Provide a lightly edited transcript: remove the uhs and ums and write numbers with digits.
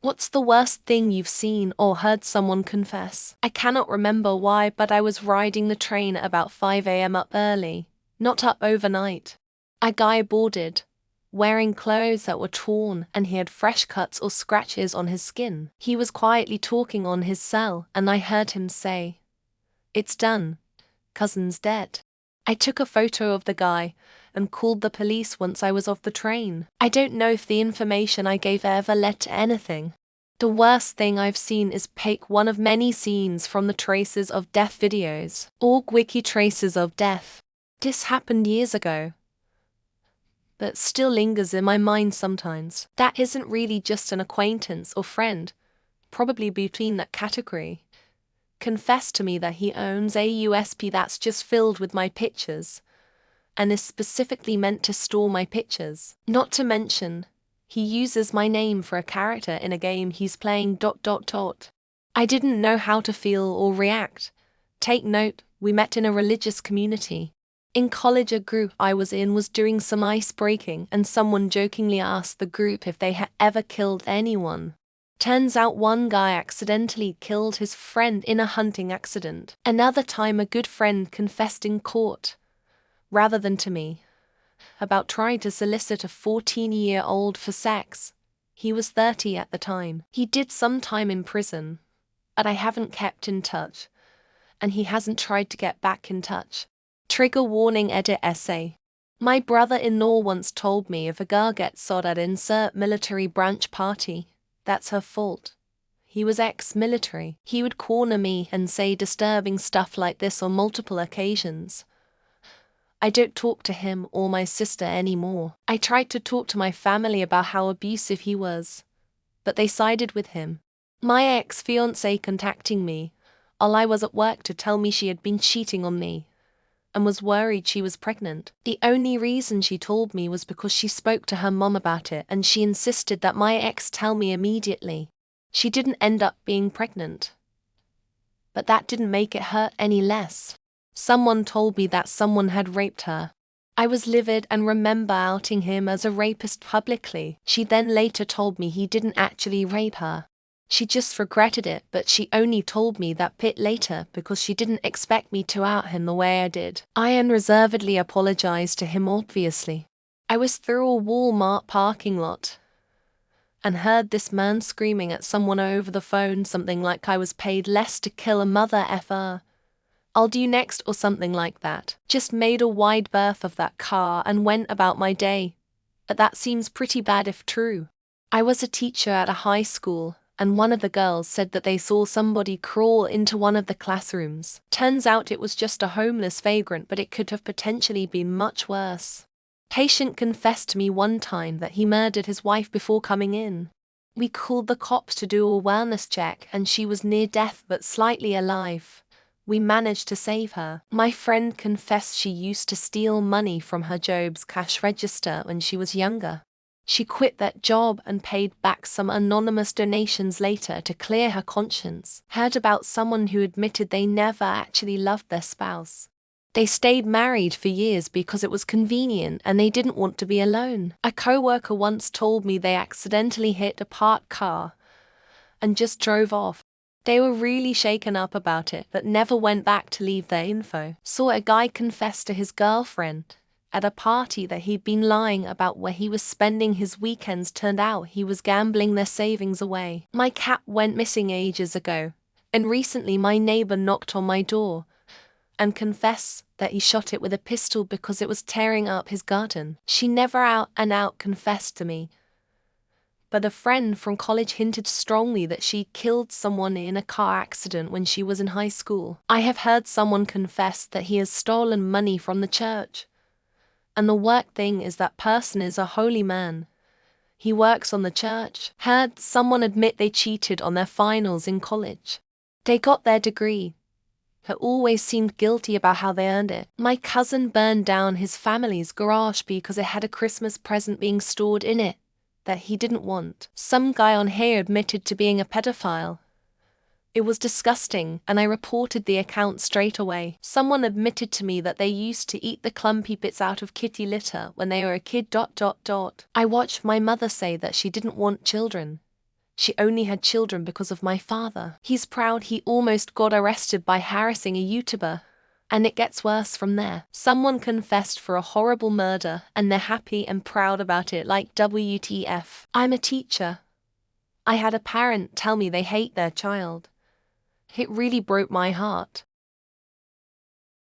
What's the worst thing you've seen or heard someone confess? I cannot remember why, but I was riding the train at about 5 a.m. up early, not up overnight. A guy boarded, wearing clothes that were torn, and he had fresh cuts or scratches on his skin. He was quietly talking on his cell, and I heard him say, "It's done. Cousin's dead." I took a photo of the guy and called the police once I was off the train. I don't know if the information I gave ever led to anything. The worst thing I've seen is pick one of many scenes from the Traces of Death videos. Org Wiki Traces of Death. This happened years ago, but still lingers in my mind sometimes. That isn't really just an acquaintance or friend, probably between that category. Confessed to me that he owns a USB that's just filled with my pictures, and is specifically meant to store my pictures. Not to mention, he uses my name for a character in a game he's playing. I didn't know how to feel or react. Take note, we met in a religious community. In college, a group I was in was doing some ice breaking, and someone jokingly asked the group if they had ever killed anyone. Turns out one guy accidentally killed his friend in a hunting accident. Another time, a good friend confessed in court, rather than to me, about trying to solicit a 14-year-old for sex. He was 30 at the time. He did some time in prison, but I haven't kept in touch, and he hasn't tried to get back in touch. Trigger warning. Edit essay. My brother-in-law once told me if a girl gets sod at insert military branch party, that's her fault. He was ex-military. He would corner me and say disturbing stuff like this on multiple occasions. I don't talk to him or my sister anymore. I tried to talk to my family about how abusive he was, but they sided with him. My ex-fiancée contacting me while I was at work to tell me she had been cheating on me and was worried she was pregnant. The only reason she told me was because she spoke to her mom about it, and she insisted that my ex tell me immediately. She didn't end up being pregnant, but that didn't make it hurt any less. Someone told me that someone had raped her. I was livid and remember outing him as a rapist publicly. She then later told me he didn't actually rape her. She just regretted it, but she only told me that bit later because she didn't expect me to out him the way I did. I unreservedly apologized to him obviously. I was through a Walmart parking lot and heard this man screaming at someone over the phone something like I was paid less to kill a mother effer. I'll do next or something like that. Just made a wide berth of that car and went about my day. But that seems pretty bad if true. I was a teacher at a high school, and one of the girls said that they saw somebody crawl into one of the classrooms. Turns out it was just a homeless vagrant, but it could have potentially been much worse. Patient confessed to me one time that he murdered his wife before coming in. We called the cops to do a wellness check, and she was near death but slightly alive. We managed to save her. My friend confessed she used to steal money from her job's cash register when she was younger. She quit that job and paid back some anonymous donations later to clear her conscience. Heard about someone who admitted they never actually loved their spouse. They stayed married for years because it was convenient and they didn't want to be alone. A coworker once told me they accidentally hit a parked car and just drove off. They were really shaken up about it, but never went back to leave their info. Saw a guy confess to his girlfriend at a party that he'd been lying about where he was spending his weekends. Turned out he was gambling their savings away. My cat went missing ages ago, and recently my neighbor knocked on my door and confessed that he shot it with a pistol because it was tearing up his garden. She never out and out confessed to me, but a friend from college hinted strongly that she killed someone in a car accident when she was in high school. I have heard someone confess that he has stolen money from the church, and the work thing is that person is a holy man. He works on the church. Heard someone admit they cheated on their finals in college. They got their degree, but always seemed guilty about how they earned it. My cousin burned down his family's garage because it had a Christmas present being stored in it that he didn't want. Some guy on here admitted to being a pedophile. It was disgusting, and I reported the account straight away. Someone admitted to me that they used to eat the clumpy bits out of kitty litter when they were a kid. I watched my mother say that she didn't want children, She only had children because of my father. He's proud he almost got arrested by harassing a YouTuber. And it gets worse from there. Someone confessed for a horrible murder and they're happy and proud about it, like WTF. I'm a teacher. I had a parent tell me they hate their child. It really broke my heart.